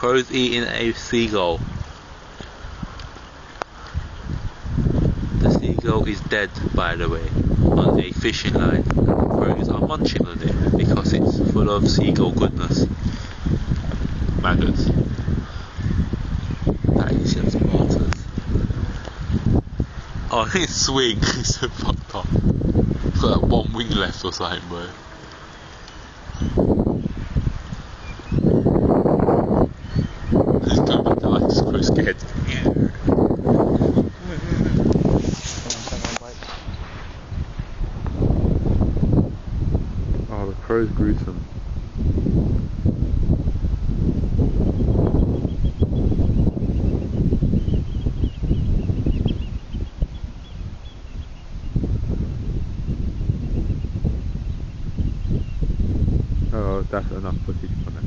Crow's eating a seagull. The seagull is dead, by the way, on a fishing line. And the crows are munching on it because it's full of seagull goodness. Maggots. That is just martyrs. Oh, his swing is so fucked up. He's got like one wing left or something, bro. He's going back to life, he's so scared. Oh, the crow's gruesome. Oh, that's enough footage for now.